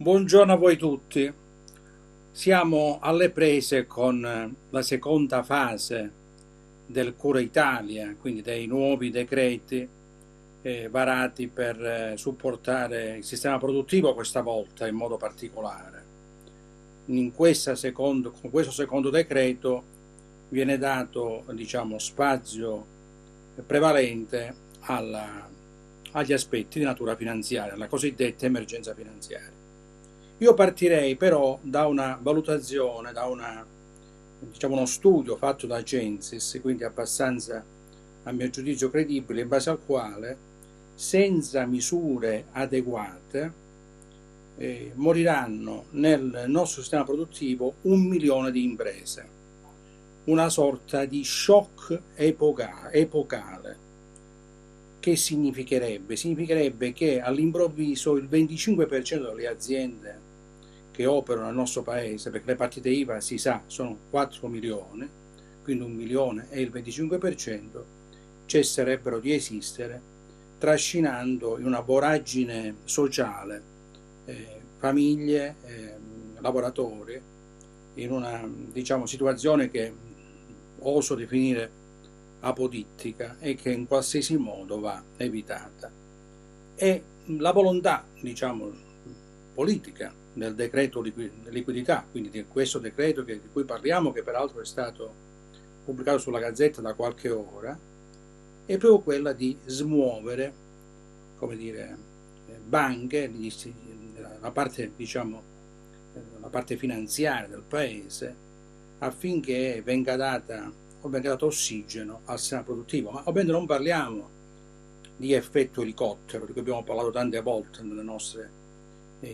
Buongiorno a voi tutti. Siamo alle prese con la seconda fase del Cura Italia, quindi dei nuovi decreti varati per supportare il sistema produttivo questa volta in modo particolare. Con questo secondo decreto viene dato, spazio prevalente agli aspetti di natura finanziaria, la cosiddetta emergenza finanziaria. Io partirei però da una valutazione, uno studio fatto da Censis, quindi abbastanza, a mio giudizio, credibile, in base al quale, senza misure adeguate, moriranno nel nostro sistema produttivo 1 milione di imprese, una sorta di shock epocale. Che significherebbe? Significherebbe che all'improvviso il 25% delle aziende che operano nel nostro paese, perché le partite IVA si sa sono 4 milioni, quindi 1 milione e il 25%, cesserebbero di esistere, trascinando in una voragine sociale famiglie, lavoratori, in una situazione che oso definire apodittica e che in qualsiasi modo va evitata. E la volontà, politica del decreto liquidità, quindi di questo decreto di cui parliamo, che peraltro è stato pubblicato sulla Gazzetta da qualche ora, è proprio quella di smuovere, banche, la parte, la parte finanziaria del paese, affinché venga dato ossigeno al sistema produttivo. Ma ovviamente non parliamo di effetto elicottero, di cui abbiamo parlato tante volte nelle nostre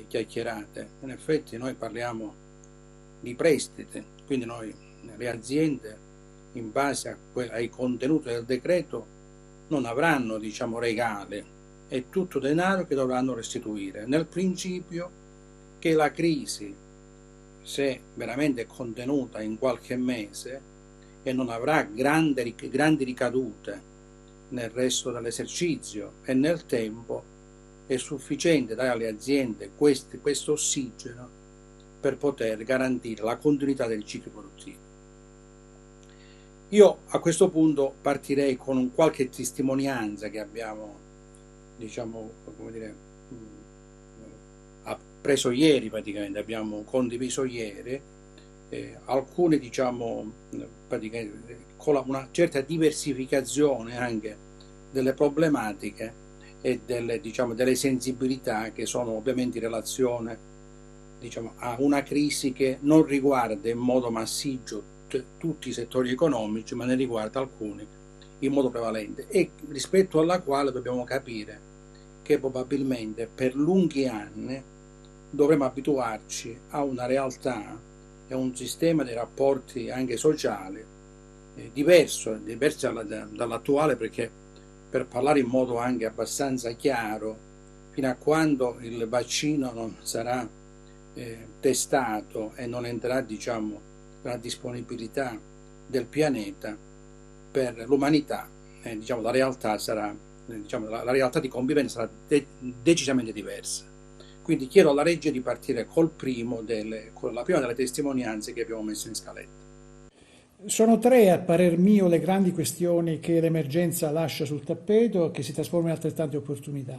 chiacchierate. In effetti noi parliamo di prestiti, quindi le aziende, in base ai contenuti del decreto, non avranno regali, è tutto denaro che dovranno restituire, nel principio che la crisi, se veramente è contenuta in qualche mese e non avrà grandi ricadute nel resto dell'esercizio e nel tempo, è sufficiente dare alle aziende questo ossigeno per poter garantire la continuità del ciclo produttivo. Io a questo punto partirei con qualche testimonianza che abbiamo, preso ieri, praticamente abbiamo condiviso ieri, alcune praticamente con una certa diversificazione anche delle problematiche e delle sensibilità che sono ovviamente in relazione a una crisi che non riguarda in modo massiccio tutti i settori economici, ma ne riguarda alcuni in modo prevalente, e rispetto alla quale dobbiamo capire che probabilmente per lunghi anni dovremo abituarci a una realtà e a un sistema di rapporti anche sociali diverso dall'attuale, perché, per parlare in modo anche abbastanza chiaro, fino a quando il vaccino non sarà testato e non entrerà la disponibilità del pianeta per l'umanità, la realtà sarà, la realtà di convivenza sarà decisamente diversa. Quindi chiedo alla regia di partire con la prima delle testimonianze che abbiamo messo in scaletta. Sono tre, a parer mio, le grandi questioni che l'emergenza lascia sul tappeto e che si trasformano in altrettante opportunità.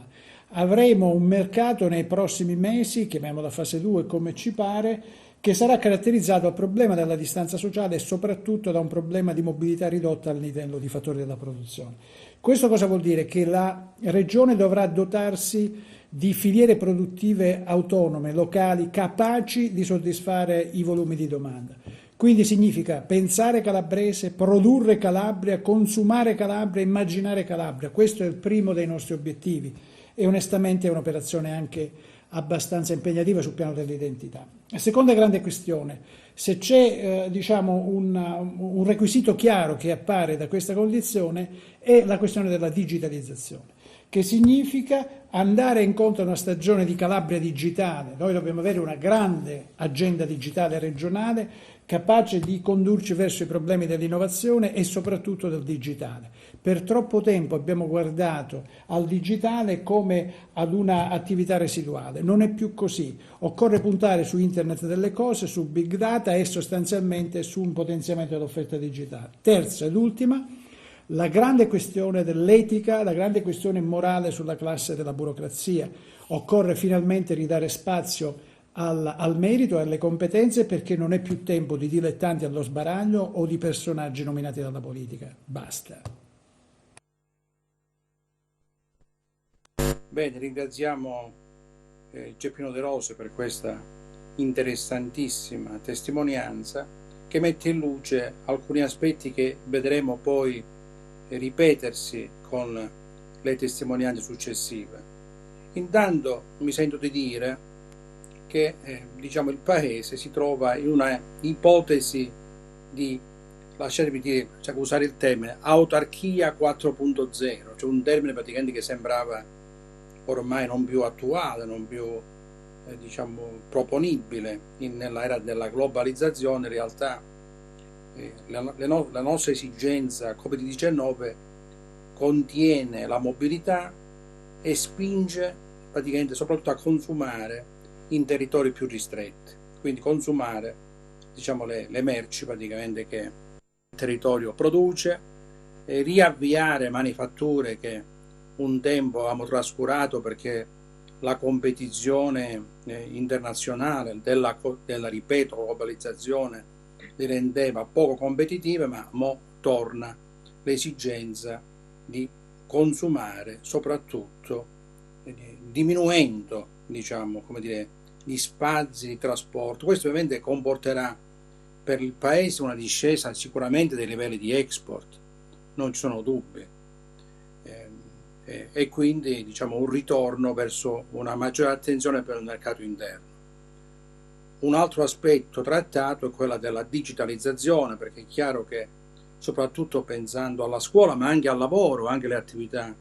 Avremo un mercato nei prossimi mesi, chiamiamola fase 2 come ci pare, che sarà caratterizzato dal problema della distanza sociale e soprattutto da un problema di mobilità ridotta al livello di fattori della produzione. Questo cosa vuol dire? Che la regione dovrà dotarsi di filiere produttive autonome, locali, capaci di soddisfare i volumi di domanda. Quindi significa pensare calabrese, produrre Calabria, consumare Calabria, immaginare Calabria. Questo è il primo dei nostri obiettivi e onestamente è un'operazione anche abbastanza impegnativa sul piano dell'identità. La seconda grande questione, se c'è un requisito chiaro che appare da questa condizione, è la questione della digitalizzazione, che significa andare incontro a una stagione di Calabria digitale. Noi dobbiamo avere una grande agenda digitale regionale capace di condurci verso i problemi dell'innovazione e soprattutto del digitale. Per troppo tempo abbiamo guardato al digitale come ad una attività residuale, non è più così. Occorre puntare su Internet delle cose, su Big Data e sostanzialmente su un potenziamento dell'offerta digitale. Terza ed ultima, la grande questione dell'etica, la grande questione morale sulla classe della burocrazia. Occorre finalmente ridare spazio al merito e alle competenze, perché non è più tempo di dilettanti allo sbaraglio o di personaggi nominati dalla politica. Basta. Bene, ringraziamo Geppino De Rose per questa interessantissima testimonianza che mette in luce alcuni aspetti che vedremo poi ripetersi con le testimonianze successive. Intanto mi sento di dire che diciamo, il Paese si trova in una ipotesi di, lasciatemi dire, cioè, usare il termine, autarchia 4.0, cioè un termine praticamente che sembrava ormai non più attuale, non più diciamo, proponibile nell'era della globalizzazione. In realtà la nostra esigenza Covid-19 contiene la mobilità e spinge praticamente soprattutto a consumare in territori più ristretti, quindi consumare diciamo, le merci praticamente che il territorio produce, riavviare manifatture che un tempo avevamo trascurato perché la competizione internazionale della ripeto, globalizzazione li rendeva poco competitive, ma mo torna l'esigenza di consumare soprattutto diminuendo diciamo, come dire, gli spazi di trasporto. Questo ovviamente comporterà per il Paese una discesa sicuramente dei livelli di export, non ci sono dubbi, e quindi diciamo, un ritorno verso una maggiore attenzione per il mercato interno. Un altro aspetto trattato è quello della digitalizzazione, perché è chiaro che soprattutto pensando alla scuola ma anche al lavoro, anche le attività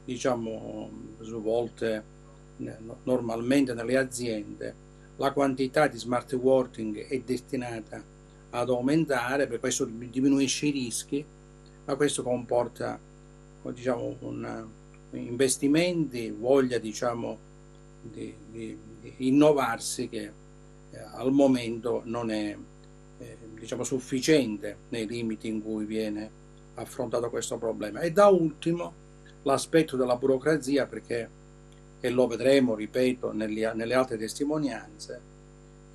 diciamo, svolte normalmente nelle aziende, la quantità di smart working è destinata ad aumentare, per questo diminuisce i rischi, ma questo comporta diciamo, investimenti, voglia diciamo, di innovarsi che al momento non è diciamo, sufficiente nei limiti in cui viene affrontato questo problema. E da ultimo l'aspetto della burocrazia, perché e lo vedremo, ripeto, nelle altre testimonianze,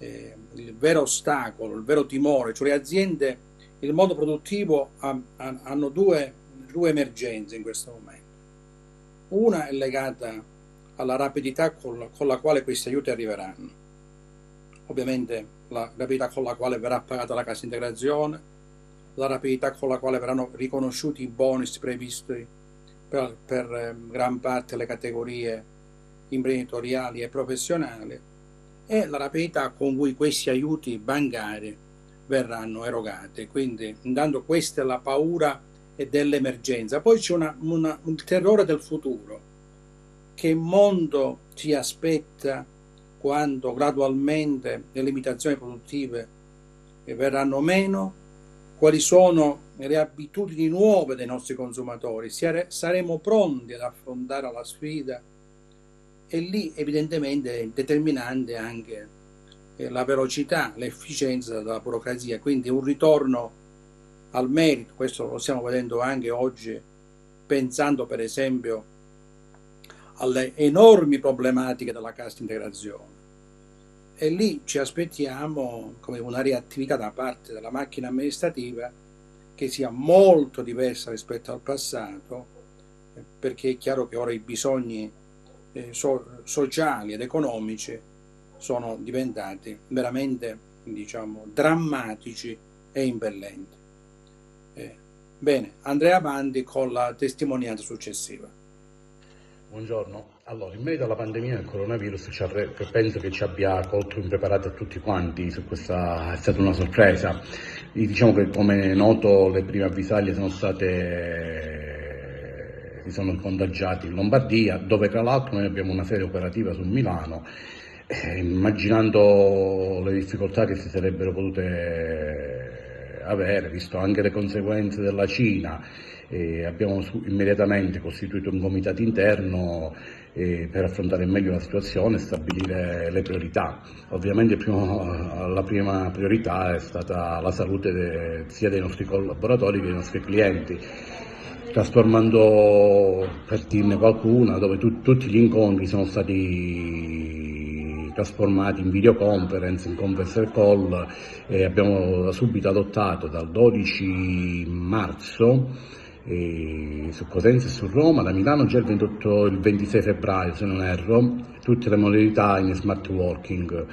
il vero ostacolo, il vero timore, cioè le aziende, il mondo produttivo hanno due emergenze in questo momento. Una è legata alla rapidità con la quale questi aiuti arriveranno, ovviamente la rapidità con la quale verrà pagata la cassa integrazione, la rapidità con la quale verranno riconosciuti i bonus previsti per gran parte delle categorie imprenditoriali e professionali, e la rapidità con cui questi aiuti bancari verranno erogati. Quindi intanto questa è la paura dell'emergenza. Poi c'è un terrore del futuro. Che mondo ci aspetta quando gradualmente le limitazioni produttive verranno meno? Quali sono le abitudini nuove dei nostri consumatori? Saremo pronti ad affrontare la sfida? E lì evidentemente è determinante anche la velocità, l'efficienza della burocrazia, quindi un ritorno al merito. Questo lo stiamo vedendo anche oggi, pensando per esempio alle enormi problematiche della cassa integrazione. E lì ci aspettiamo come una reattività da parte della macchina amministrativa che sia molto diversa rispetto al passato, perché è chiaro che ora i bisogni sociali ed economici sono diventati veramente diciamo, drammatici e impellenti. Bene, andrei avanti con la testimonianza successiva. Buongiorno. Allora, in merito alla pandemia del coronavirus, penso che ci abbia colto impreparati a tutti quanti, su questa è stata una sorpresa. Diciamo che, come è noto, le prime avvisaglie si sono contagiati in Lombardia, dove tra l'altro noi abbiamo una sede operativa su Milano, immaginando le difficoltà che si sarebbero potute avere, visto anche le conseguenze della Cina, abbiamo immediatamente costituito un comitato interno per affrontare meglio la situazione e stabilire le priorità. Ovviamente la prima priorità è stata la salute sia dei nostri collaboratori che dei nostri clienti, trasformando, per dirne qualcuna, dove tutti gli incontri sono stati trasformati in videoconference, in conference call, e abbiamo subito adottato dal 12 marzo su Cosenza e su Roma, da Milano già il 26 febbraio se non erro, tutte le modalità in smart working.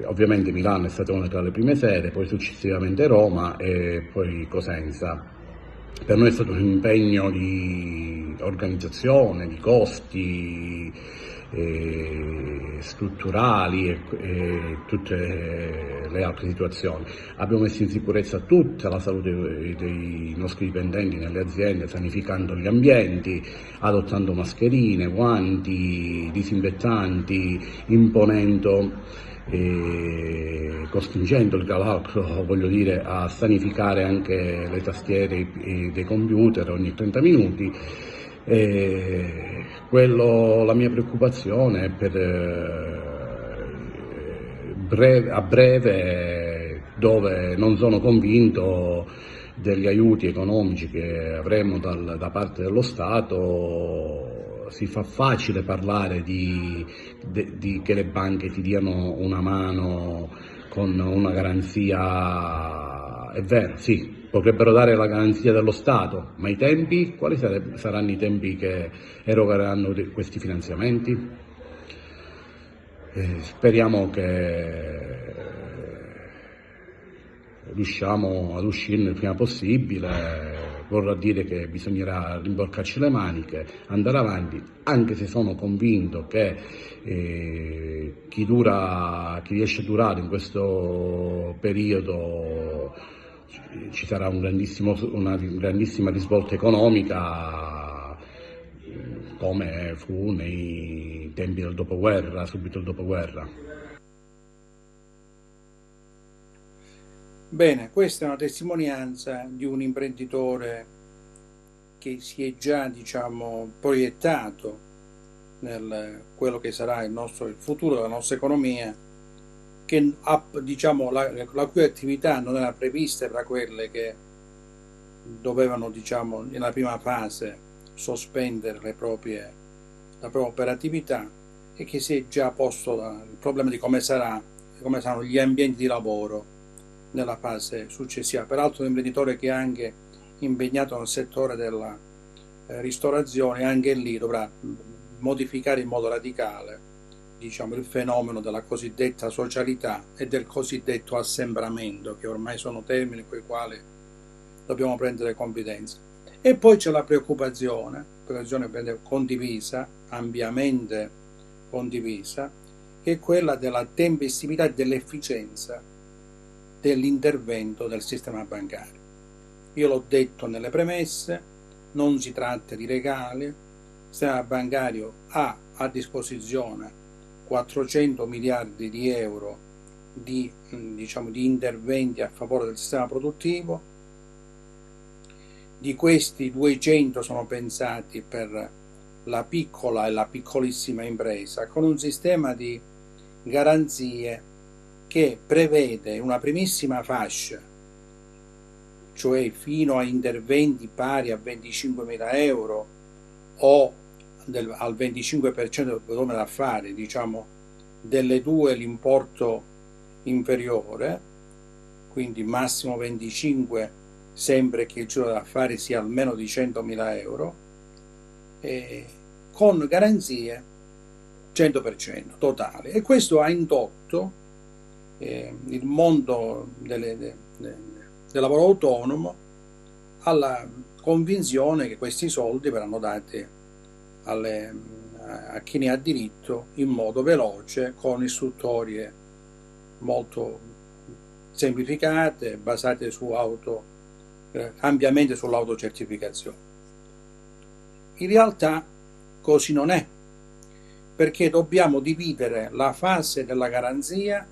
Ovviamente Milano è stata una tra le prime sede, poi successivamente Roma e poi Cosenza. Per noi è stato un impegno di organizzazione, di costi strutturali e tutte le altre situazioni. Abbiamo messo in sicurezza tutta la salute dei nostri dipendenti nelle aziende, sanificando gli ambienti, adottando mascherine, guanti, disinfettanti, imponendo costringendoli tra l'altro, voglio dire, a sanificare anche le tastiere dei computer ogni 30 minuti. La mia preoccupazione è a breve, dove non sono convinto degli aiuti economici che avremo da parte dello Stato. Si fa facile parlare che le banche ti diano una mano con una garanzia, è vero, sì, potrebbero dare la garanzia dello Stato, ma i tempi, quali saranno i tempi che erogheranno questi finanziamenti? Speriamo che riusciamo ad uscirne il prima possibile. Vorrà dire che bisognerà rimborcarci le maniche, andare avanti, anche se sono convinto che chi riesce a durare in questo periodo ci sarà una grandissima risvolta economica, come fu nei tempi del dopoguerra, subito il dopoguerra. Bene, questa è una testimonianza di un imprenditore che si è già, diciamo, proiettato nel quello che sarà il futuro della nostra economia, che diciamo, la cui attività non era prevista tra quelle che dovevano, diciamo, nella prima fase sospendere la propria operatività, e che si è già posto il problema di come saranno gli ambienti di lavoro nella fase successiva. Peraltro un imprenditore che è anche impegnato nel settore della ristorazione, anche lì dovrà modificare in modo radicale, diciamo, il fenomeno della cosiddetta socialità e del cosiddetto assembramento, che ormai sono termini con i quali dobbiamo prendere confidenza. E poi c'è la preoccupazione condivisa, ampiamente condivisa, che è quella della tempestività e dell'efficienza dell'intervento del sistema bancario. Io l'ho detto nelle premesse, non si tratta di regali, il sistema bancario ha a disposizione 400 miliardi di euro di interventi a favore del sistema produttivo. Di questi 200 sono pensati per la piccola e la piccolissima impresa, con un sistema di garanzie che prevede una primissima fascia, cioè fino a interventi pari a 25.000 euro o al 25% del volume d'affari, diciamo, delle due l'importo inferiore, quindi massimo 25, sempre che il giro d'affari sia almeno di 100.000 euro, con garanzie 100% totali. E questo ha indotto il mondo del lavoro autonomo alla convinzione che questi soldi verranno dati a chi ne ha diritto in modo veloce, con istruttorie molto semplificate, basate ampiamente sull'autocertificazione. In realtà così non è. perché dobbiamo dividere la fase della garanzia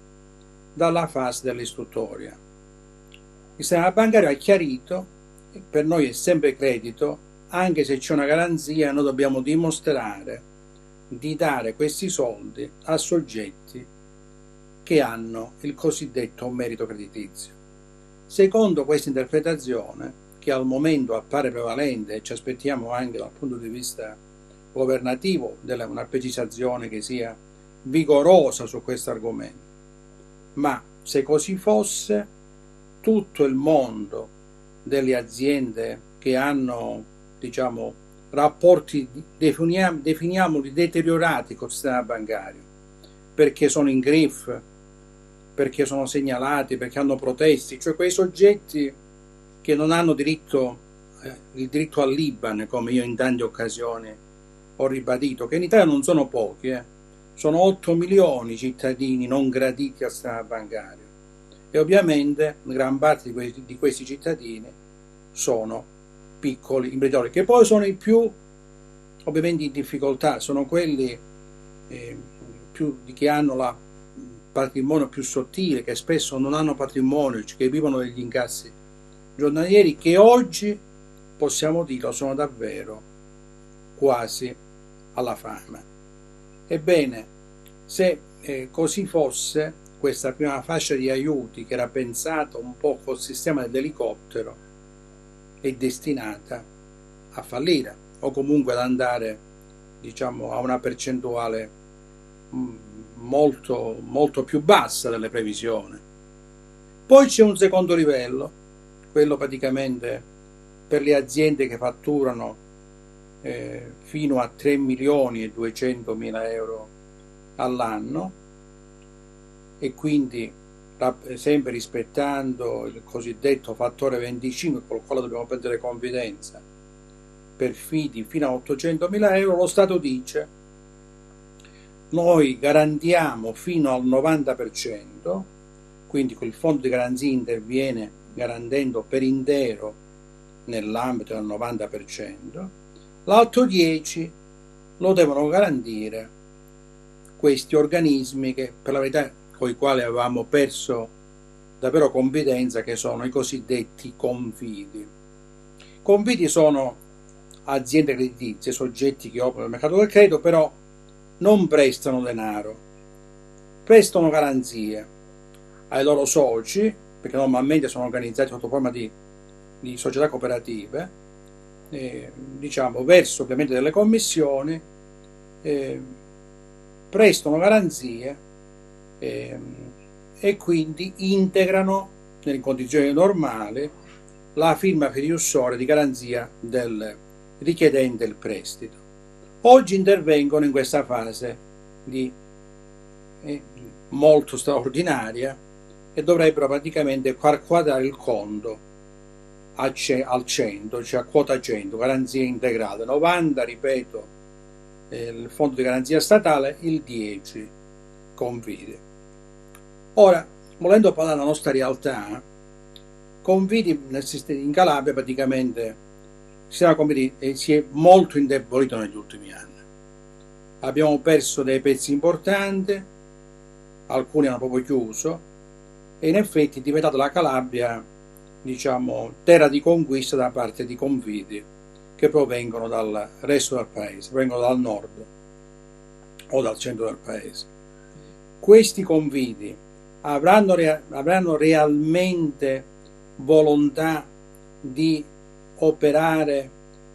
dalla fase dell'istruttoria. Il sistema bancario ha chiarito, per noi è sempre credito, anche se c'è una garanzia noi dobbiamo dimostrare di dare questi soldi a soggetti che hanno il cosiddetto merito creditizio. Secondo questa interpretazione, che al momento appare prevalente e ci aspettiamo anche dal punto di vista governativo una precisazione che sia vigorosa su questo argomento, ma se così fosse, tutto il mondo delle aziende che hanno, diciamo, rapporti, definiamoli deteriorati col sistema bancario, perché sono in griff, perché sono segnalati, perché hanno protesti, cioè quei soggetti che non hanno il diritto all'IBAN, come io in tante occasioni ho ribadito, che in Italia non sono pochi, sono 8 milioni i cittadini non graditi al sistema bancario e ovviamente gran parte di questi cittadini sono piccoli imprenditori, che poi sono i più ovviamente in difficoltà, sono quelli che hanno il patrimonio più sottile, che spesso non hanno patrimonio, che vivono degli incassi giornalieri, che oggi, possiamo dirlo, sono davvero quasi alla fame. Ebbene, se così fosse, questa prima fascia di aiuti, che era pensata un po' col sistema dell'elicottero, è destinata a fallire o comunque ad andare, diciamo, a una percentuale molto, molto più bassa delle previsioni. Poi c'è un secondo livello, quello praticamente per le aziende che fatturano fino a 3 milioni e 200 mila euro all'anno e quindi sempre rispettando il cosiddetto fattore 25 col quale dobbiamo prendere confidenza per fidi fino a 800 mila euro, lo Stato dice: noi garantiamo fino al 90%, quindi quel fondo di garanzia interviene garantendo per intero nell'ambito del 90%, l'altro 10% lo devono garantire questi organismi che per la verità con i quali avevamo perso davvero confidenza, che sono i cosiddetti confidi. Confidi sono aziende creditizie, soggetti che operano nel mercato del credito, però non prestano denaro, prestano garanzie ai loro soci, perché normalmente sono organizzati sotto forma di società cooperative, diciamo, verso ovviamente delle commissioni, prestano garanzie e quindi integrano nelle condizioni normali la firma fiduciaria di garanzia del richiedente il prestito. Oggi intervengono in questa fase molto straordinaria e dovrebbero praticamente far quadrare il conto al 100, cioè a quota 100, garanzia integrale, 90, ripeto, il fondo di garanzia statale, il 10 confidi. Ora, volendo parlare della nostra realtà, confidi in Calabria praticamente il sistema confidi si è molto indebolito negli ultimi anni. Abbiamo perso dei pezzi importanti, alcuni hanno proprio chiuso e in effetti è diventata la Calabria, diciamo, terra di conquista da parte di confidi che provengono dal resto del paese, provengono dal nord o dal centro del paese. Questi confidi avranno realmente volontà di operare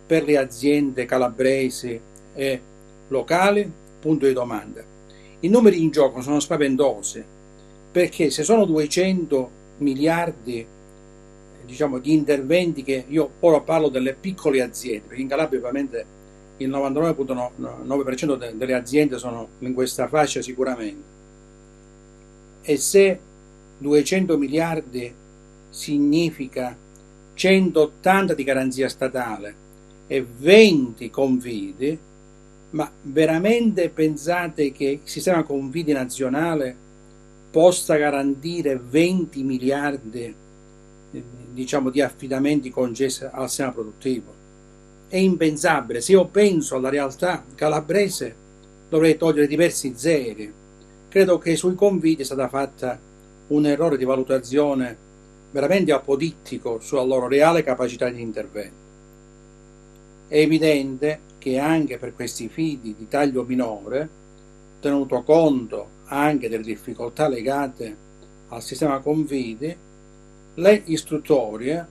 per le aziende calabresi e locali? Punto di domanda. I numeri in gioco sono spaventosi, perché se sono 200 miliardi, diciamo, di interventi, che io ora parlo delle piccole aziende, perché in Calabria ovviamente il 99,9% delle aziende sono in questa fascia sicuramente, e se 200 miliardi significa 180 di garanzia statale e 20 confidi, ma veramente pensate che il sistema confidi nazionale possa garantire 20 miliardi, diciamo, di affidamenti concessi al sistema produttivo? È impensabile. Se io penso alla realtà calabrese, dovrei togliere diversi zeri. Credo che sui conviti è stata fatta un errore di valutazione veramente apodittico sulla loro reale capacità di intervento. È evidente che anche per questi fidi di taglio minore, tenuto conto anche delle difficoltà legate al sistema confidi, le istruttorie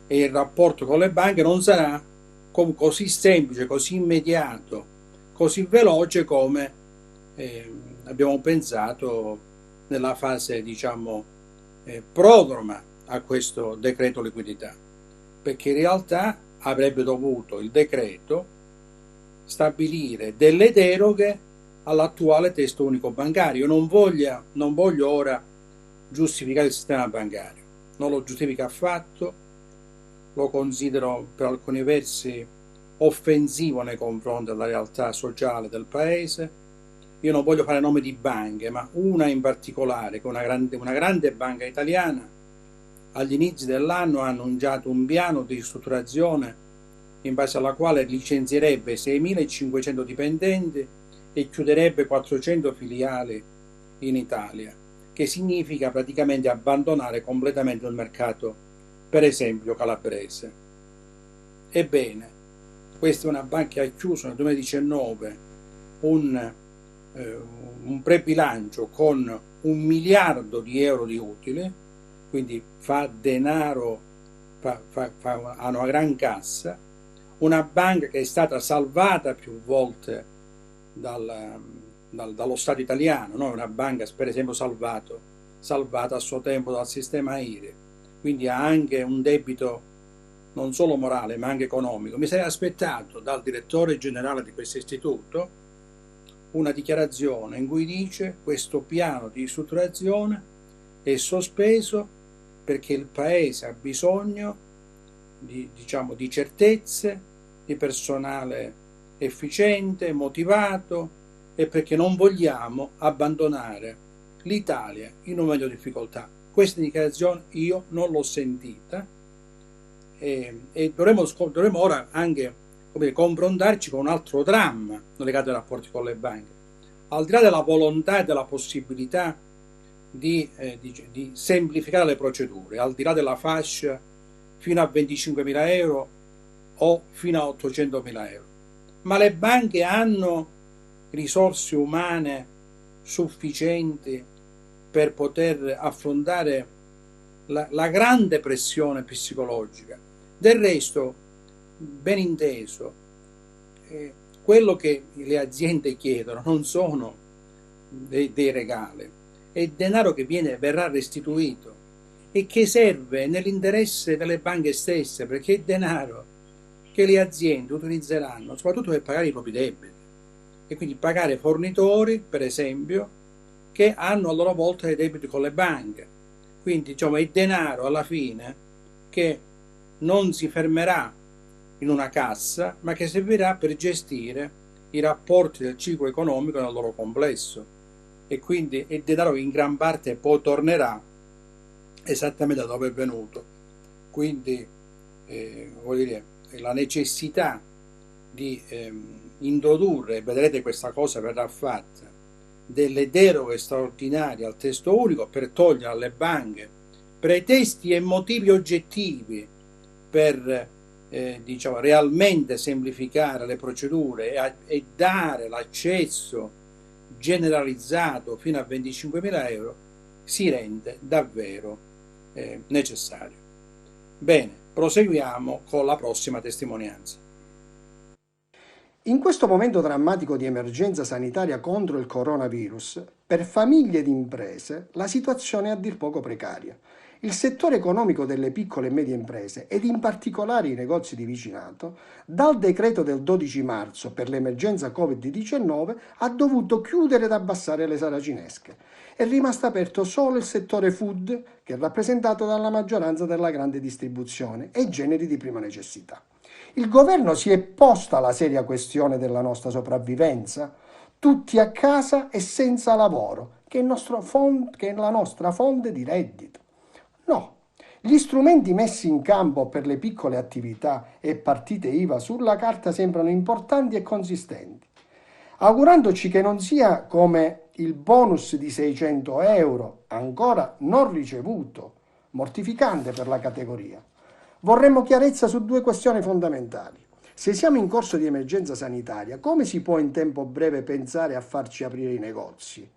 e il rapporto con le banche non sarà così semplice, così immediato, così veloce come abbiamo pensato nella fase, diciamo, prodroma a questo decreto liquidità, perché in realtà avrebbe dovuto il decreto stabilire delle deroghe all'attuale testo unico bancario. Non voglio ora giustificare il sistema bancario, non lo giustifica affatto, lo considero per alcuni versi offensivo nei confronti della realtà sociale del paese. Io non voglio fare nome di banche, ma una in particolare, che è una grande banca italiana, agli inizi dell'anno ha annunciato un piano di ristrutturazione in base alla quale licenzierebbe 6.500 dipendenti e chiuderebbe 400 filiali in Italia, che significa praticamente abbandonare completamente il mercato, per esempio, calabrese. Ebbene, questa è una banca che ha chiuso nel 2019 un prebilancio con 1 miliardo di euro di utili, quindi fa denaro, ha una gran cassa, una banca che è stata salvata più volte dallo Stato italiano, no? Una banca per esempio salvata a suo tempo dal sistema IRE, quindi ha anche un debito non solo morale ma anche economico. Mi sarei aspettato dal direttore generale di questo istituto una dichiarazione in cui dice: questo piano di ristrutturazione è sospeso perché il Paese ha bisogno di certezze, di personale efficiente, motivato, e perché non vogliamo abbandonare l'Italia in un momento di difficoltà. Questa dichiarazione io non l'ho sentita e dovremo ora anche confrontarci con un altro dramma legato ai rapporti con le banche. Al di là della volontà e della possibilità di semplificare le procedure, al di là della fascia fino a 25.000 euro o fino a 800.000 euro, ma le banche hanno risorse umane sufficienti per poter affrontare la grande pressione psicologica. Del resto, ben inteso, quello che le aziende chiedono non sono dei regali, è denaro che verrà restituito e che serve nell'interesse delle banche stesse, perché è denaro che le aziende utilizzeranno soprattutto per pagare i propri debiti e quindi pagare fornitori, per esempio, che hanno a loro volta dei debiti con le banche. Quindi è denaro alla fine che non si fermerà in una cassa, ma che servirà per gestire i rapporti del ciclo economico nel loro complesso, e quindi è denaro che in gran parte poi tornerà esattamente da dove è venuto. Quindi la necessità di introdurre, vedrete questa cosa verrà fatta, delle deroghe straordinarie al testo unico per togliere alle banche pretesti e motivi oggettivi per realmente semplificare le procedure e dare l'accesso generalizzato fino a 25.000 euro, si rende davvero necessario. Bene, proseguiamo con la prossima testimonianza. In questo momento drammatico di emergenza sanitaria contro il coronavirus, per famiglie ed imprese la situazione è a dir poco precaria. Il settore economico delle piccole e medie imprese, ed in particolare i negozi di vicinato, dal decreto del 12 marzo per l'emergenza Covid-19 ha dovuto chiudere ed abbassare le saracinesche. È rimasto aperto solo il settore food, che è rappresentato dalla maggioranza della grande distribuzione, e i generi di prima necessità. Il governo si è posta la seria questione della nostra sopravvivenza? Tutti a casa e senza lavoro, che è la nostra fonte di reddito. No, gli strumenti messi in campo per le piccole attività e partite IVA sulla carta sembrano importanti e consistenti. augurandoci che non sia come il bonus di 600 euro ancora non ricevuto, mortificante per la categoria. Vorremmo chiarezza su due questioni fondamentali. Se siamo in corso di emergenza sanitaria, come si può in tempo breve pensare a farci aprire i negozi?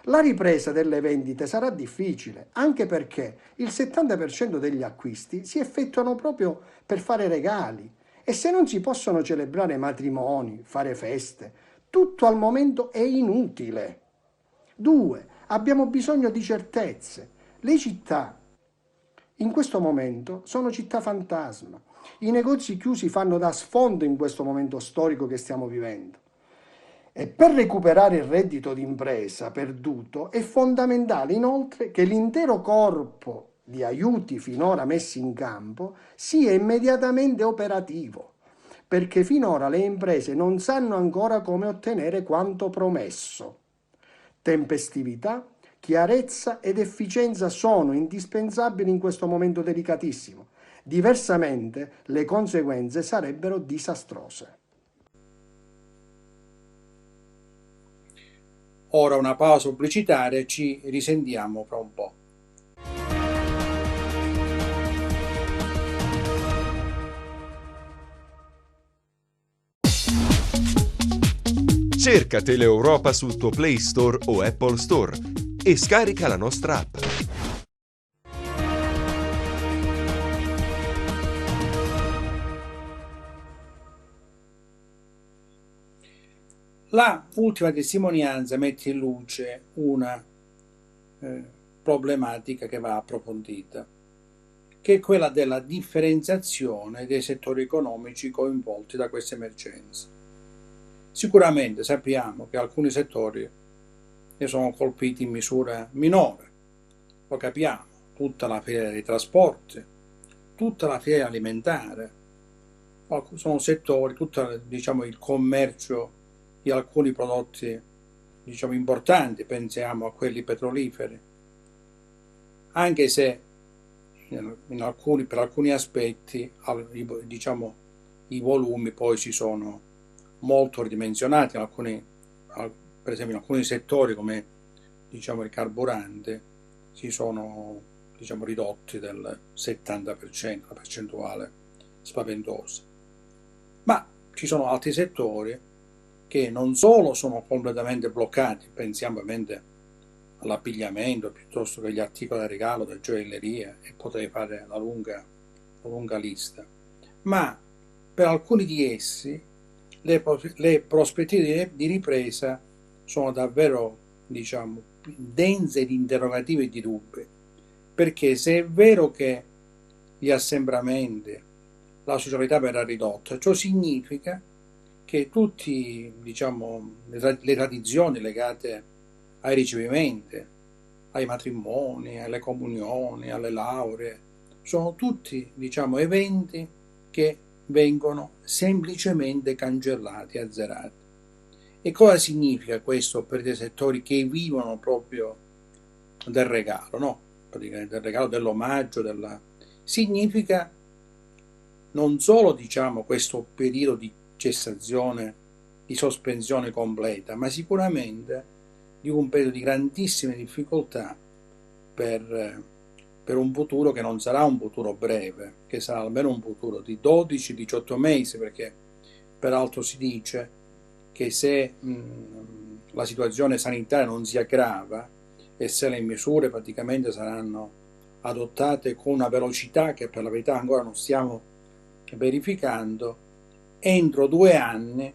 La ripresa delle vendite sarà difficile, anche perché il 70% degli acquisti si effettuano proprio per fare regali e se non si possono celebrare matrimoni, fare feste, tutto al momento è inutile. 2. Abbiamo bisogno di certezze. Le città in questo momento sono città fantasma. I negozi chiusi fanno da sfondo in questo momento storico che stiamo vivendo. E per recuperare il reddito d'impresa perduto è fondamentale inoltre che l'intero corpo di aiuti finora messi in campo sia immediatamente operativo, perché finora le imprese non sanno ancora come ottenere quanto promesso. Tempestività, chiarezza ed efficienza sono indispensabili in questo momento delicatissimo. Diversamente le conseguenze sarebbero disastrose. Ora una pausa pubblicitaria e ci risentiamo fra un po'. Cerca Teleeuropa sul tuo Play Store o Apple Store e scarica la nostra app. La ultima testimonianza mette in luce una problematica che va approfondita, che è quella della differenziazione dei settori economici coinvolti da questa emergenza. Sicuramente sappiamo che alcuni settori ne sono colpiti in misura minore, lo capiamo, tutta la filiera dei trasporti, tutta la filiera alimentare, sono settori, tutto il commercio di alcuni prodotti importanti, pensiamo a quelli petroliferi, anche se per alcuni aspetti i volumi poi si sono molto ridimensionati, per esempio in alcuni settori come il carburante si sono ridotti del 70%, una percentuale spaventosa. Ma ci sono altri settori che non solo sono completamente bloccati, pensiamo ovviamente all'abbigliamento piuttosto che agli articoli da regalo, da gioielleria, e potrei fare la lunga lista, ma per alcuni di essi le prospettive di ripresa sono davvero dense di interrogativi e di dubbi, perché se è vero che gli assembramenti, la socialità verrà ridotta, ciò significa che tutte le tradizioni legate ai ricevimenti, ai matrimoni, alle comunioni, alle lauree, sono tutti eventi che vengono semplicemente cancellati, azzerati. E cosa significa questo per dei settori che vivono proprio del regalo, no? Del regalo, dell'omaggio, significa non solo questo periodo di cessazione, di sospensione completa, ma sicuramente di un periodo di grandissime difficoltà per un futuro che non sarà un futuro breve, che sarà almeno un futuro di 12-18 mesi, perché peraltro si dice che se la situazione sanitaria non si aggrava e se le misure praticamente saranno adottate con una velocità che per la verità ancora non stiamo verificando, entro 2 anni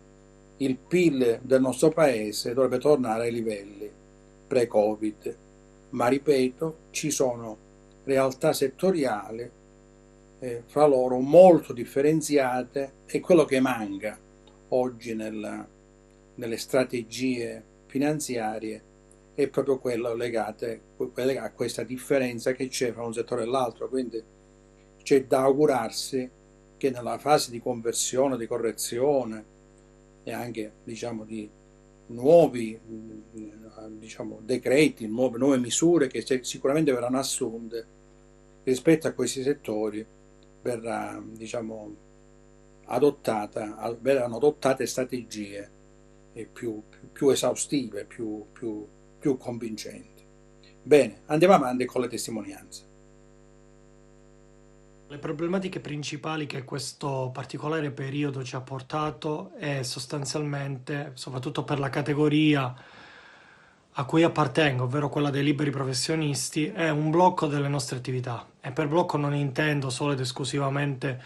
il PIL del nostro paese dovrebbe tornare ai livelli pre-Covid. Ma ripeto, ci sono realtà settoriali fra loro molto differenziate e quello che manca oggi nelle strategie finanziarie è proprio quello legato a questa differenza che c'è fra un settore e l'altro. Quindi c'è da augurarsi che nella fase di conversione, di correzione e anche di nuovi decreti, nuove misure che sicuramente verranno assunte rispetto a questi settori, verranno adottate strategie più esaustive, più convincenti. Bene, andiamo avanti con le testimonianze. Le problematiche principali che questo particolare periodo ci ha portato è sostanzialmente, soprattutto per la categoria a cui appartengo, ovvero quella dei liberi professionisti, è un blocco delle nostre attività. E per blocco non intendo solo ed esclusivamente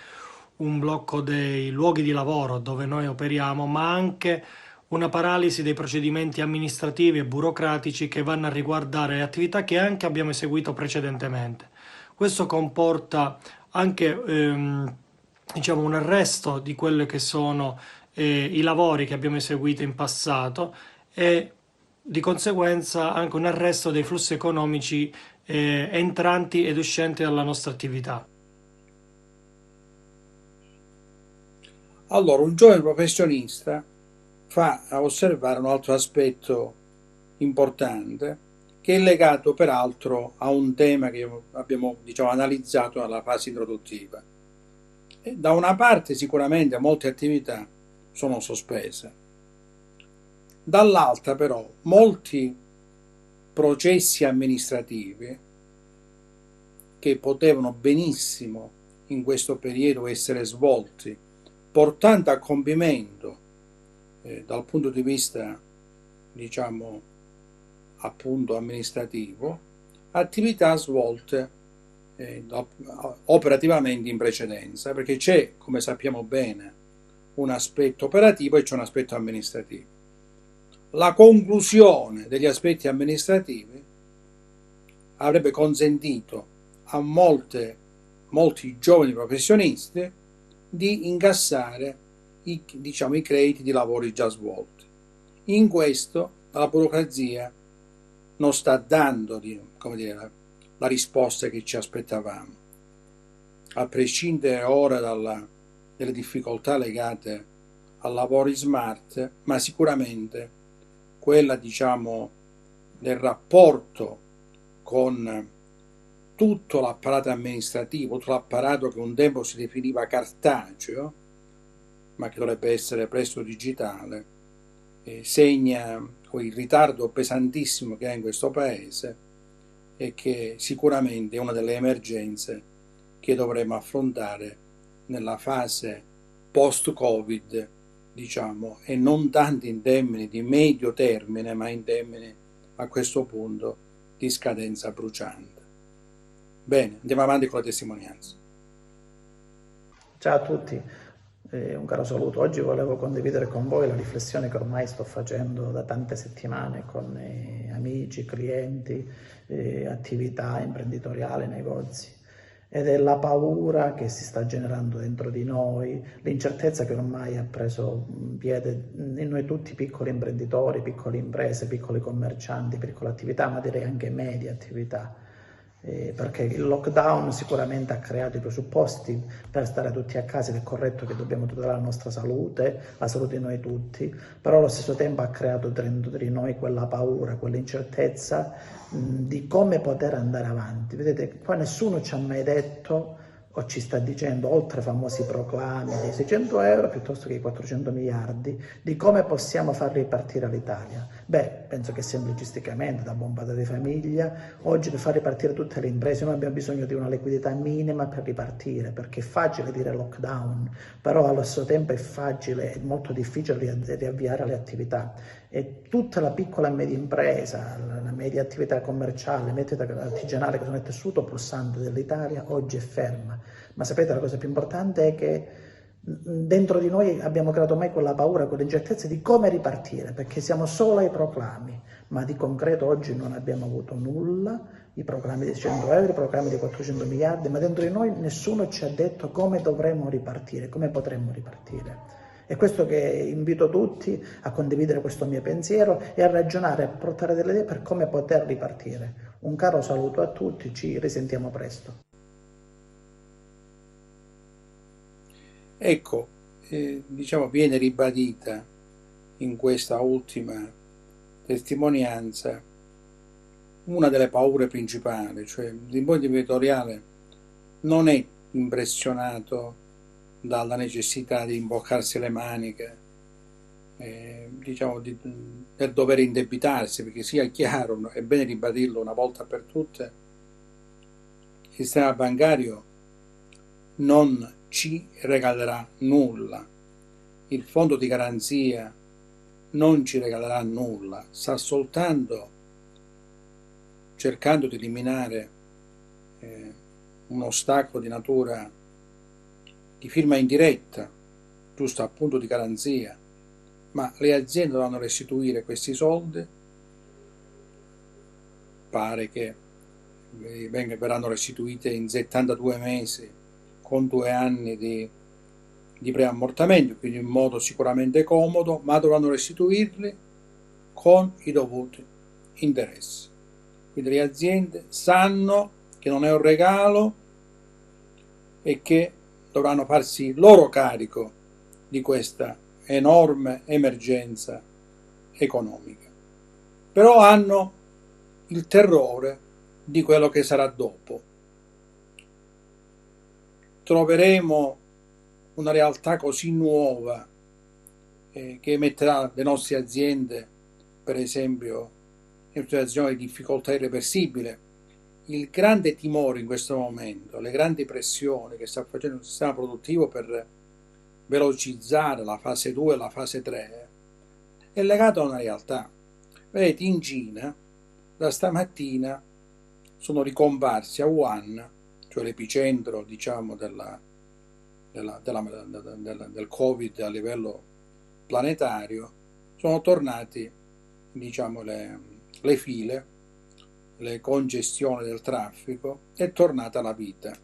un blocco dei luoghi di lavoro dove noi operiamo, ma anche una paralisi dei procedimenti amministrativi e burocratici che vanno a riguardare le attività che anche abbiamo eseguito precedentemente. Questo comporta anche diciamo un arresto di quelli che sono i lavori che abbiamo eseguito in passato e di conseguenza anche un arresto dei flussi economici entranti ed uscenti dalla nostra attività. Allora, un giovane professionista fa a osservare un altro aspetto importante che è legato peraltro a un tema che abbiamo analizzato nella fase introduttiva. E da una parte sicuramente molte attività sono sospese, dall'altra però molti processi amministrativi che potevano benissimo in questo periodo essere svolti, portando a compimento dal punto di vista appunto amministrativo, attività svolte operativamente in precedenza, perché c'è, come sappiamo bene, un aspetto operativo e c'è un aspetto amministrativo. La conclusione degli aspetti amministrativi avrebbe consentito a molti giovani professionisti di incassare i crediti di lavori già svolti. In questo la burocrazia non sta dando la risposta che ci aspettavamo, a prescindere ora delle difficoltà legate al lavoro in smart, ma sicuramente quella del rapporto con tutto l'apparato amministrativo, tutto l'apparato che un tempo si definiva cartaceo, ma che dovrebbe essere presto digitale, segna il ritardo pesantissimo che ha in questo paese e che sicuramente è una delle emergenze che dovremo affrontare nella fase post-Covid, e non tanto in termini di medio termine, ma in termini a questo punto di scadenza bruciante. Bene, andiamo avanti con la testimonianza. Ciao a tutti, un caro saluto. Oggi volevo condividere con voi la riflessione che ormai sto facendo da tante settimane con amici, clienti, attività imprenditoriali, negozi. Ed è la paura che si sta generando dentro di noi, l'incertezza che ormai ha preso piede in noi tutti, piccoli imprenditori, piccole imprese, piccoli commercianti, piccole attività, ma direi anche medie attività. Perché il lockdown sicuramente ha creato i presupposti per stare tutti a casa ed è corretto che dobbiamo tutelare la nostra salute, la salute di noi tutti, però allo stesso tempo ha creato dentro di noi quella paura, quell'incertezza di come poter andare avanti. Vedete, qua nessuno ci ha mai detto o ci sta dicendo, oltre ai famosi proclami dei 600 euro piuttosto che i 400 miliardi, di come possiamo far ripartire l'Italia. Beh, penso che semplicisticamente, da bombata di famiglia, oggi per far ripartire tutte le imprese noi abbiamo bisogno di una liquidità minima per ripartire, perché è facile dire lockdown, però allo stesso tempo è facile e molto difficile riavviare le attività. E tutta la piccola e media impresa, la media attività commerciale, la media attività artigianale che sono il tessuto pulsante dell'Italia, oggi è ferma. Ma sapete, la cosa più importante è che dentro di noi abbiamo creato mai quella paura, quell'incertezza di come ripartire, perché siamo solo ai proclami, ma di concreto oggi non abbiamo avuto nulla, i proclami di 100 euro, i proclami di 400 miliardi, ma dentro di noi nessuno ci ha detto come dovremmo ripartire, come potremmo ripartire. È questo che invito tutti a condividere questo mio pensiero e a ragionare, a portare delle idee per come poter ripartire. Un caro saluto a tutti, ci risentiamo presto. Ecco, viene ribadita in questa ultima testimonianza una delle paure principali, cioè l'imprenditore imprenditoriale non è impressionato dalla necessità di imboccarsi le maniche diciamo, del dover indebitarsi, perché sia chiaro, è bene ribadirlo una volta per tutte, il sistema bancario non ci regalerà nulla, il fondo di garanzia non ci regalerà nulla, sta soltanto cercando di eliminare un ostacolo di natura di firma indiretta, giusto appunto di garanzia, ma le aziende dovranno restituire questi soldi, pare che verranno restituite in 72 mesi con 2 anni di preammortamento, quindi in modo sicuramente comodo, ma dovranno restituirli con i dovuti interessi. Quindi le aziende sanno che non è un regalo e che dovranno farsi loro carico di questa enorme emergenza economica. Però hanno il terrore di quello che sarà dopo. Troveremo una realtà così nuova che metterà le nostre aziende, per esempio, in una situazione di difficoltà irreversibile. Il grande timore in questo momento, le grandi pressioni che sta facendo il sistema produttivo per velocizzare la fase 2 e la fase 3 è legato a una realtà. Vedete, in Cina da stamattina sono ricomparsi a Wuhan, cioè l'epicentro, diciamo, del Covid a livello planetario, sono tornati, diciamo, le file, le congestioni del traffico, è tornata la vita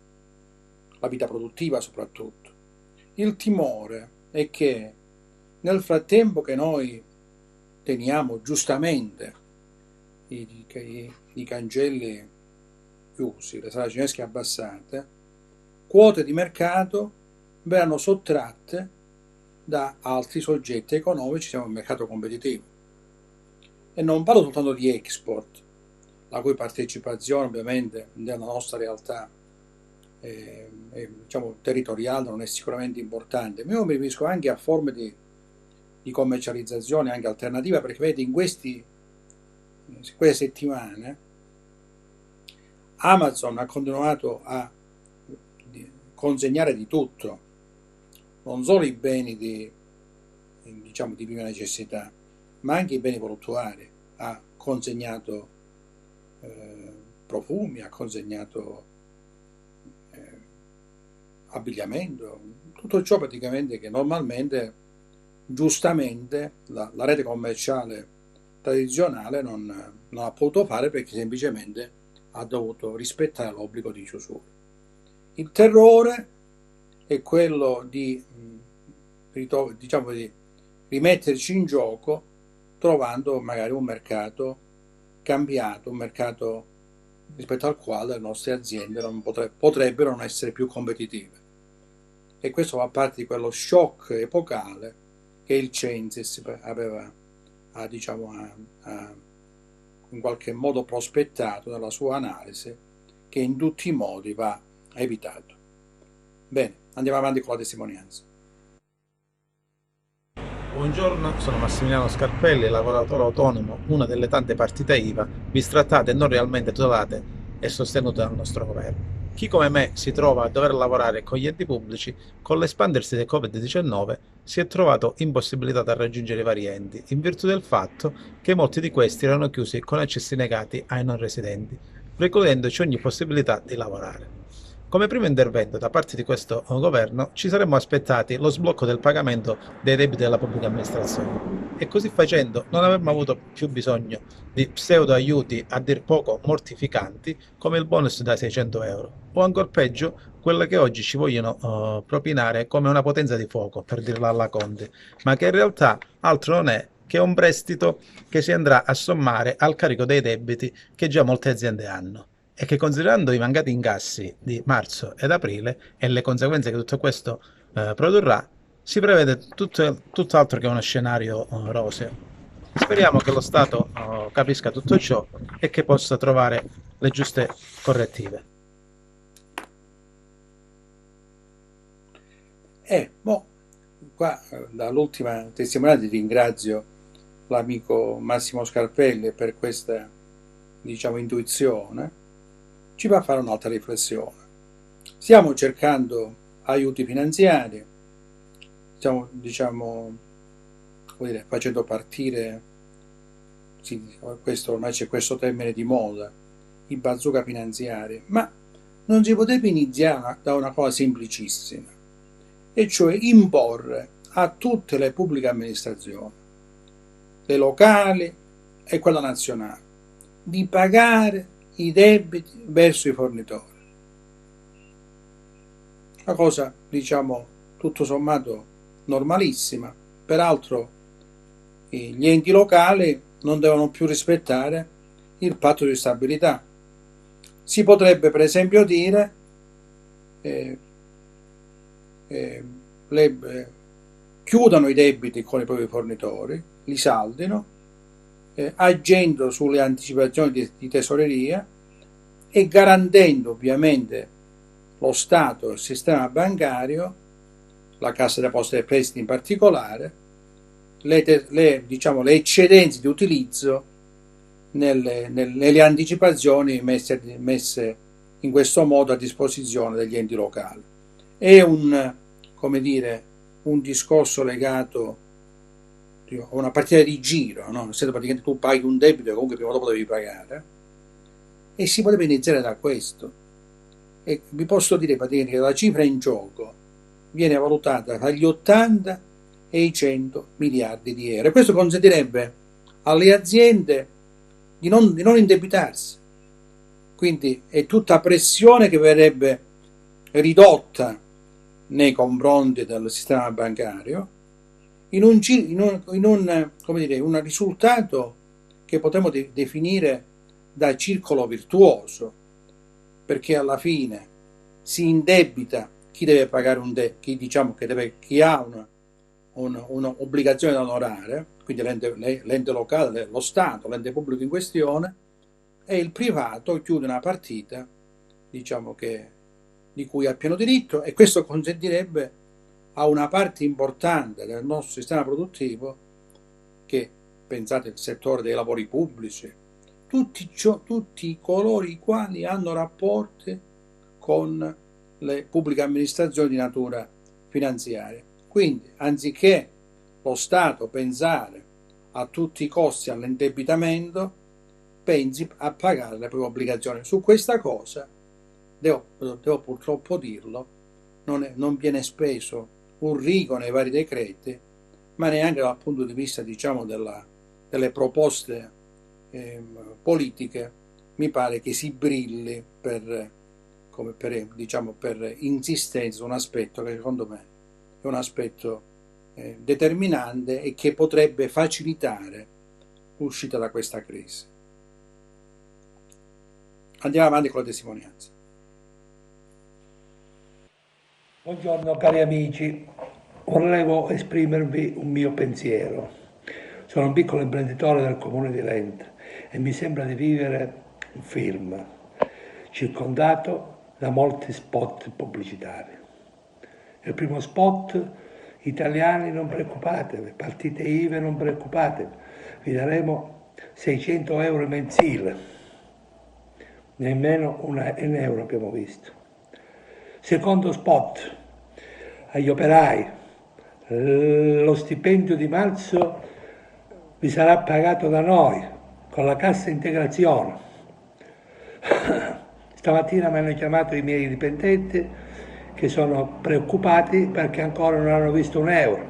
produttiva soprattutto. Il timore è che nel frattempo che noi teniamo giustamente i cancelli chiusi, le sale cinesche abbassate, quote di mercato verranno sottratte da altri soggetti economici, siamo un mercato competitivo. E non parlo soltanto di export, la cui partecipazione ovviamente nella nostra realtà diciamo, territoriale non è sicuramente importante, ma io mi riferisco anche a forme di commercializzazione anche alternativa, perché vedete in queste settimane Amazon ha continuato a consegnare di tutto, non solo i beni diciamo, di prima necessità, ma anche i beni voluttuari. Ha consegnato profumi, ha consegnato abbigliamento, tutto ciò praticamente che normalmente, giustamente, la rete commerciale tradizionale non ha potuto fare, perché semplicemente ha dovuto rispettare l'obbligo di chiusura. Il terrore è quello diciamo, di rimetterci in gioco trovando magari un mercato cambiato, un mercato rispetto al quale le nostre aziende potrebbero non essere più competitive. E questo fa parte di quello shock epocale che il Censis aveva in qualche modo prospettato nella sua analisi, che in tutti i modi va evitato. Bene, andiamo avanti con la testimonianza. Buongiorno, sono Massimiliano Scarpelli, lavoratore autonomo, una delle tante partite IVA bistrattate e non realmente tutelate e sostenute dal nostro governo. Chi come me si trova a dover lavorare con gli enti pubblici, con l'espandersi del Covid-19 si è trovato impossibilitato a raggiungere i vari enti, in virtù del fatto che molti di questi erano chiusi con accessi negati ai non residenti, precludendoci ogni possibilità di lavorare. Come primo intervento da parte di questo governo ci saremmo aspettati lo sblocco del pagamento dei debiti della pubblica amministrazione e così facendo non avremmo avuto più bisogno di pseudo aiuti a dir poco mortificanti come il bonus da 600 euro o ancor peggio quella che oggi ci vogliono propinare come una potenza di fuoco, per dirla alla Conte, ma che in realtà altro non è che un prestito che si andrà a sommare al carico dei debiti che già molte aziende hanno. E che, considerando i mancati incassi di marzo ed aprile e le conseguenze che tutto questo produrrà, si prevede tutt'altro che uno scenario roseo. Speriamo che lo Stato capisca tutto ciò e che possa trovare le giuste correttive. qua dall'ultima testimonianza ringrazio l'amico Massimo Scarpelli per questa, diciamo, intuizione, ci fa fare un'altra riflessione. Stiamo cercando aiuti finanziari, stiamo, diciamo, come dire, facendo partire, sì, questo, ormai c'è questo termine di moda, i bazooka finanziari, ma non si potrebbe iniziare da una cosa semplicissima, e cioè imporre a tutte le pubbliche amministrazioni, le locali e quella nazionale, di pagare i debiti verso i fornitori. Una cosa, diciamo, tutto sommato normalissima. Peraltro gli enti locali non devono più rispettare il patto di stabilità. Si potrebbe per esempio dire chiudano i debiti con i propri fornitori, li saldino, agendo sulle anticipazioni di tesoreria e garantendo ovviamente lo Stato, il sistema bancario, la Cassa Depositi e Prestiti in particolare, diciamo, le eccedenze di utilizzo nelle anticipazioni messe in questo modo a disposizione degli enti locali. È come dire, un discorso legato a una partita di giro, no? Nel senso, praticamente tu paghi un debito che comunque prima o dopo devi pagare, e si potrebbe iniziare da questo. E vi posso dire praticamente che la cifra in gioco viene valutata tra gli 80 e i 100 miliardi di euro. E questo consentirebbe alle aziende di non indebitarsi. Quindi è tutta pressione che verrebbe ridotta nei confronti del sistema bancario in un risultato che potremmo definire da circolo virtuoso, perché alla fine si indebita chi deve pagare chi ha un'obbligazione da onorare, quindi l'ente locale, lo Stato, l'ente pubblico in questione, e il privato chiude una partita, diciamo, di cui ha pieno diritto, e questo consentirebbe a una parte importante del nostro sistema produttivo, che, pensate, il settore dei lavori pubblici, tutti coloro i quali hanno rapporti con le pubbliche amministrazioni di natura finanziaria. Quindi, anziché lo Stato pensare a tutti i costi all'indebitamento, pensi a pagare le proprie obbligazioni. Su questa cosa, devo purtroppo dirlo, non viene speso un rigo nei vari decreti, ma neanche dal punto di vista, diciamo, delle proposte politiche, mi pare che si brilli per insistenza su un aspetto che secondo me è un aspetto determinante e che potrebbe facilitare l'uscita da questa crisi. Andiamo avanti con la testimonianza. Buongiorno cari amici, volevo esprimervi un mio pensiero. Sono un piccolo imprenditore del comune di Lenta e mi sembra di vivere un film, circondato da molti spot pubblicitari. Il primo spot: italiani non preoccupatevi, partite IVA non preoccupatevi, vi daremo 600 euro mensile, nemmeno un euro abbiamo visto. Secondo spot: agli operai, lo stipendio di marzo vi sarà pagato da noi con la cassa integrazione. Stamattina mi hanno chiamato i miei dipendenti che sono preoccupati perché ancora non hanno visto un euro.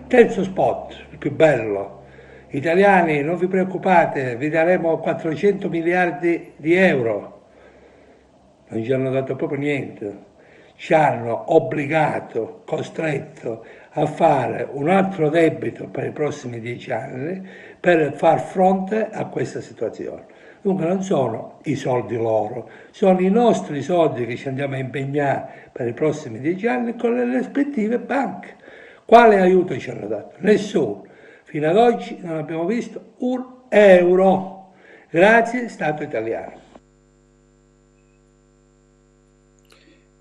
Terzo spot, il più bello: italiani non vi preoccupate, vi daremo 400 miliardi di euro. Non ci hanno dato proprio niente. Ci hanno obbligato, costretto a fare un altro debito per i prossimi 10 anni per far fronte a questa situazione. Dunque non sono i soldi loro, sono i nostri soldi che ci andiamo a impegnare per i prossimi 10 anni con le rispettive banche. Quale aiuto ci hanno dato? Nessuno. Fino ad oggi non abbiamo visto un euro. Grazie Stato italiano.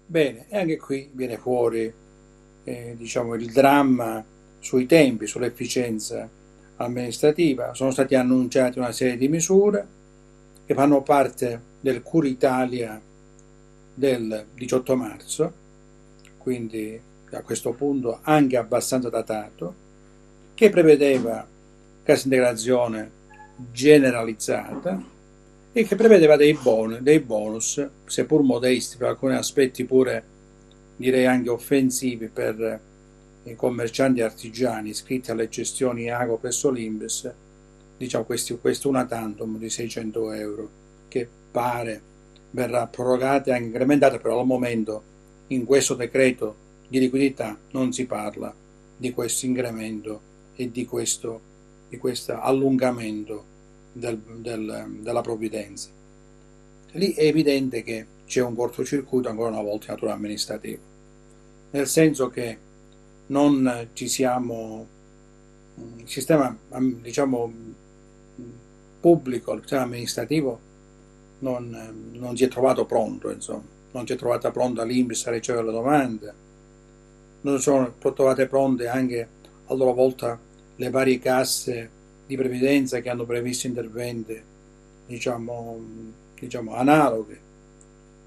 Bene, e anche qui viene fuori diciamo, il dramma sui tempi, sull'efficienza amministrativa. Sono stati annunciati una serie di misure che fanno parte del Cura Italia del 18 marzo, quindi a questo punto anche abbastanza datato, che prevedeva cassa integrazione generalizzata e che prevedeva dei bonus, seppur modesti, per alcuni aspetti pure direi anche offensivi per i commercianti artigiani iscritti alle gestioni AGO presso l'INPS, diciamo questo una tantum di 600 euro, che pare verrà prorogata e anche incrementata, però al momento in questo decreto di liquidità non si parla di questo incremento e di questo allungamento della provvidenza. Lì è evidente che c'è un cortocircuito ancora una volta in natura amministrativa, nel senso che non ci siamo, il sistema diciamo pubblico, il sistema amministrativo non si è trovato pronto, insomma, non si è trovata pronta l'INPS a ricevere le domande, non sono trovate pronte anche a loro volta le varie casse di previdenza che hanno previsto interventi diciamo analoghi.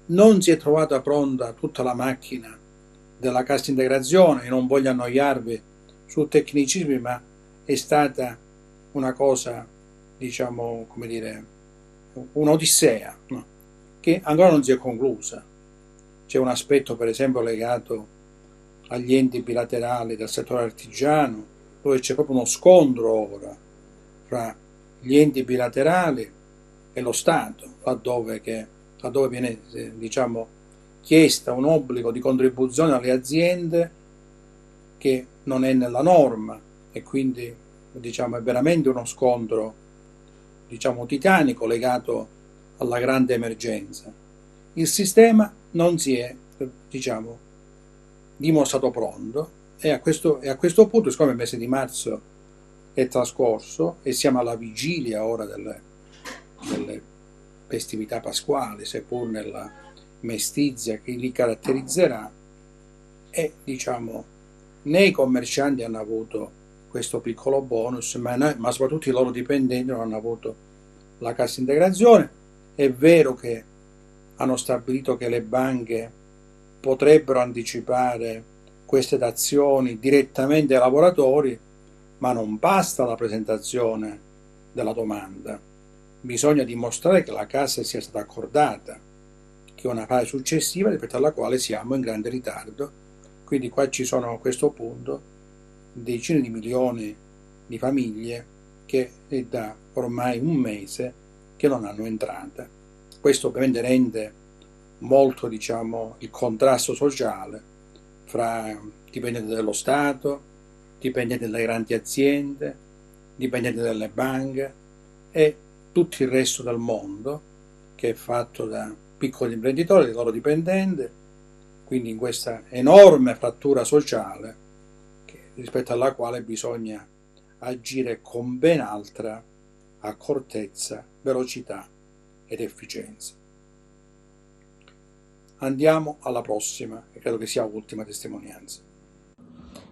Non si è trovata pronta tutta la macchina della cassa integrazione, e non voglio annoiarvi su tecnicismi, ma è stata una cosa, diciamo, come dire, un'odissea, no? Che ancora non si è conclusa. C'è un aspetto, per esempio, legato agli enti bilaterali del settore artigiano, dove c'è proprio uno scontro ora fra gli enti bilaterali e lo Stato, laddove viene diciamo chiesta un obbligo di contribuzione alle aziende che non è nella norma, e quindi diciamo è veramente uno scontro diciamo titanico legato alla grande emergenza. Il sistema non si è diciamo dimostrato pronto, e a questo punto, siccome il mese di marzo è trascorso e siamo alla vigilia ora delle festività pasquali, seppur nella mestizia che li caratterizzerà, e diciamo né i commercianti hanno avuto questo piccolo bonus, ma soprattutto i loro dipendenti non hanno avuto la cassa integrazione. È vero che hanno stabilito che le banche potrebbero anticipare queste dazioni direttamente ai lavoratori, ma non basta la presentazione della domanda, bisogna dimostrare che la cassa sia stata accordata, che è una fase successiva rispetto alla quale siamo in grande ritardo. Quindi qua ci sono a questo punto decine di milioni di famiglie che è da ormai un mese che non hanno entrata. Questo ovviamente rende molto diciamo il contrasto sociale fra dipendenti dello Stato, dipendenti dalle grandi aziende, dipendenti dalle banche e tutto il resto del mondo, che è fatto da piccoli imprenditori, dei loro dipendenti, quindi in questa enorme frattura sociale rispetto alla quale bisogna agire con ben altra accortezza, velocità ed efficienza. Andiamo alla prossima, che credo che sia l'ultima testimonianza.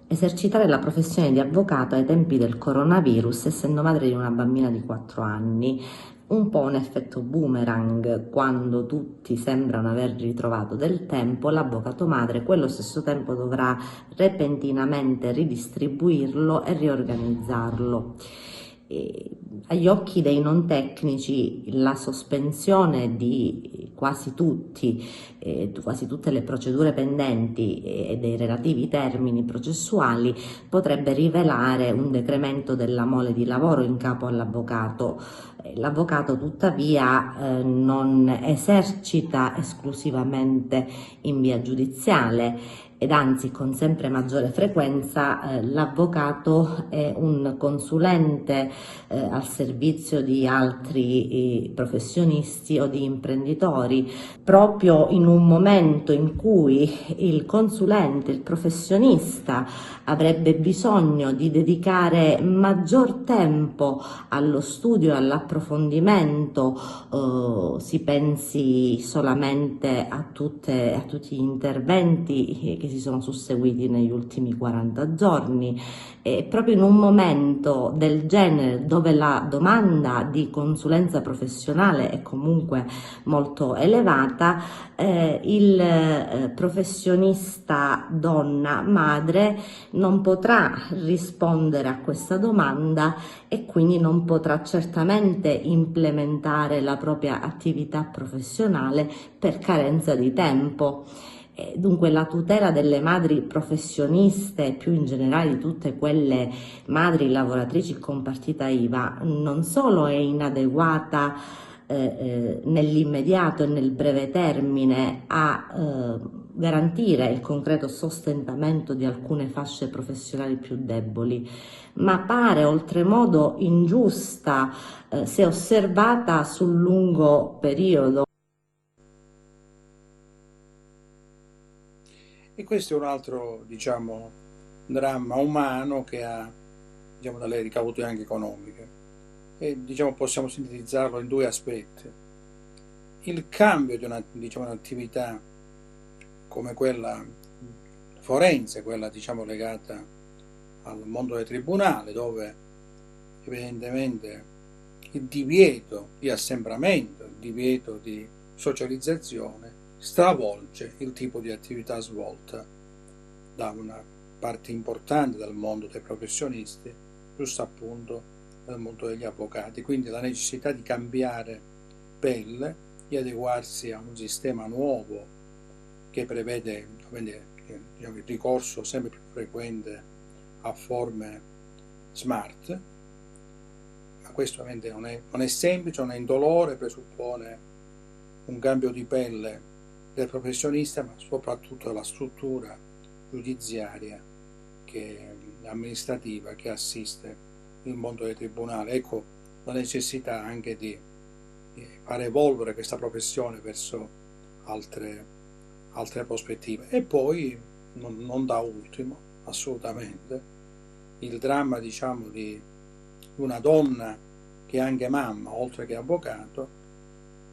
Esercitare la professione di avvocato ai tempi del coronavirus, essendo madre di una bambina di 4 anni, un po' un effetto boomerang: quando tutti sembrano aver ritrovato del tempo, l'avvocato madre quello stesso tempo dovrà repentinamente ridistribuirlo e riorganizzarlo. Agli occhi dei non tecnici la sospensione di quasi tutte le procedure pendenti e dei relativi termini processuali potrebbe rivelare un decremento della mole di lavoro in capo all'avvocato. L'avvocato tuttavia non esercita esclusivamente in via giudiziale, ed anzi con sempre maggiore frequenza l'avvocato è un consulente al servizio di altri professionisti o di imprenditori, proprio in un momento in cui il consulente, il professionista, avrebbe bisogno di dedicare maggior tempo allo studio e all'approfondimento. Si pensi solamente a tutti gli interventi che si sono susseguiti negli ultimi 40 giorni e proprio in un momento del genere dove la domanda di consulenza professionale è comunque molto elevata, il professionista donna madre non potrà rispondere a questa domanda e quindi non potrà certamente implementare la propria attività professionale per carenza di tempo. Dunque la tutela delle madri professioniste, più in generale di tutte quelle madri lavoratrici con partita IVA, non solo è inadeguata nell'immediato e nel breve termine a garantire il concreto sostentamento di alcune fasce professionali più deboli, ma pare oltremodo ingiusta se osservata sul lungo periodo. E questo è un altro, diciamo, dramma umano che ha, diciamo, delle ricadute anche economiche. E, diciamo, possiamo sintetizzarlo in due aspetti. Il cambio di una, diciamo, un'attività come quella forense, quella, diciamo, legata al mondo del tribunale, dove evidentemente il divieto di assembramento, il divieto di socializzazione stravolge il tipo di attività svolta da una parte importante del mondo dei professionisti, giusto appunto nel mondo degli avvocati. Quindi la necessità di cambiare pelle, di adeguarsi a un sistema nuovo che prevede diciamo, il ricorso sempre più frequente a forme smart, ma questo ovviamente non è semplice, non è indolore, presuppone un cambio di pelle del professionista, ma soprattutto della struttura giudiziaria amministrativa che assiste il mondo dei tribunali. Ecco la necessità anche di far evolvere questa professione verso altre prospettive. E poi, non da ultimo, assolutamente, il dramma, diciamo, di una donna che è anche mamma, oltre che avvocato,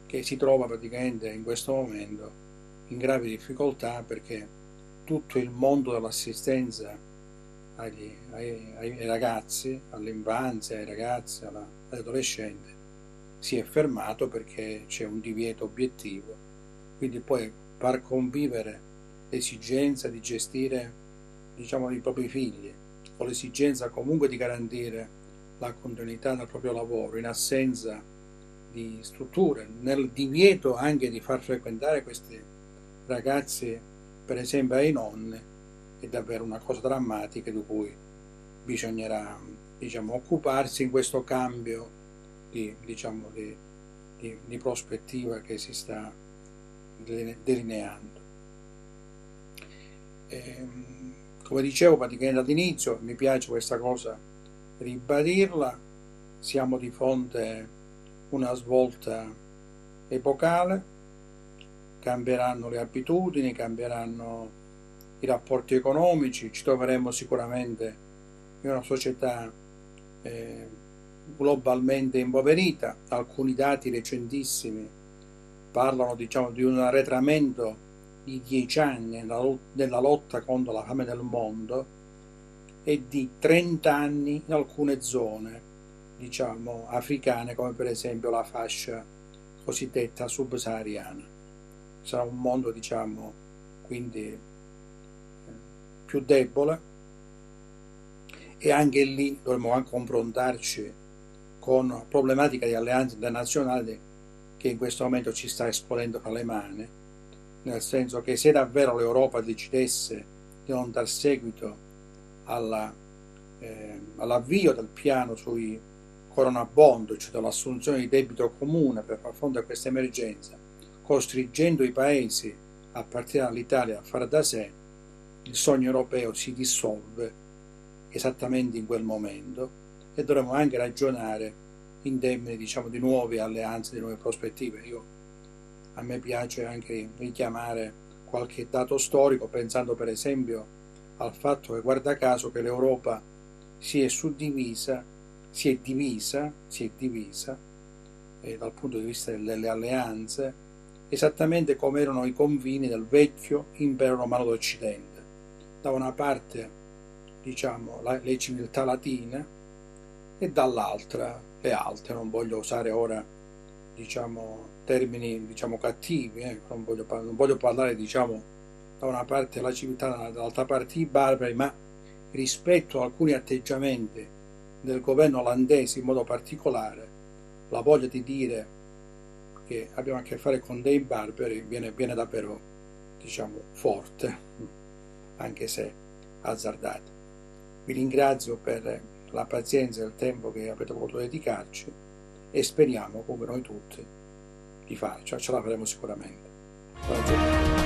che si trova praticamente in questo momento in gravi difficoltà perché tutto il mondo dell'assistenza ai ragazzi, all'infanzia, ai ragazzi, all'adolescente si è fermato perché c'è un divieto obiettivo. Quindi poi far convivere l'esigenza di gestire, diciamo, i propri figli o l'esigenza comunque di garantire la continuità del proprio lavoro in assenza di strutture, nel divieto anche di far frequentare questi ragazzi per esempio ai nonni, è davvero una cosa drammatica di cui bisognerà, diciamo, occuparsi in questo cambio di prospettiva che si sta delineando. Come dicevo praticamente all'inizio, mi piace questa cosa ribadirla, siamo di fronte a una svolta epocale, cambieranno le abitudini, cambieranno i rapporti economici, ci troveremo sicuramente in una società globalmente impoverita. Alcuni dati recentissimi parlano, diciamo, di un arretramento di 10 anni nella lotta contro la fame del mondo e di 30 anni in alcune zone, diciamo, africane, come per esempio la fascia cosiddetta subsahariana. Sarà un mondo, diciamo, quindi più debole, e anche lì dovremo anche confrontarci con problematiche di alleanze internazionali che in questo momento ci sta esplodendo fra le mani, nel senso che se davvero l'Europa decidesse di non dar seguito all'avvio del piano sui Corona Bond, cioè dell'assunzione di debito comune per far fronte a questa emergenza, costringendo i paesi, a partire dall'Italia, a fare da sé, il sogno europeo si dissolve esattamente in quel momento e dovremo anche ragionare in termini, diciamo, di nuove alleanze, di nuove prospettive. A me piace anche richiamare qualche dato storico, pensando per esempio al fatto che, guarda caso, che l'Europa si è divisa dal punto di vista delle alleanze, esattamente come erano i confini del vecchio impero romano d'Occidente. da una parte diciamo le civiltà latine e dall'altra le altre. Non voglio usare ora diciamo termini diciamo cattivi, non voglio parlare diciamo da una parte la civiltà, dall'altra parte i barbari, ma rispetto a alcuni atteggiamenti del governo olandese in modo particolare, la voglia di dire che abbiamo a che fare con dei barbari viene davvero diciamo forte, anche se azzardata. Vi ringrazio per la pazienza e il tempo che avete voluto dedicarci e speriamo, come noi tutti, di farci, ce la faremo sicuramente. Buona giornata.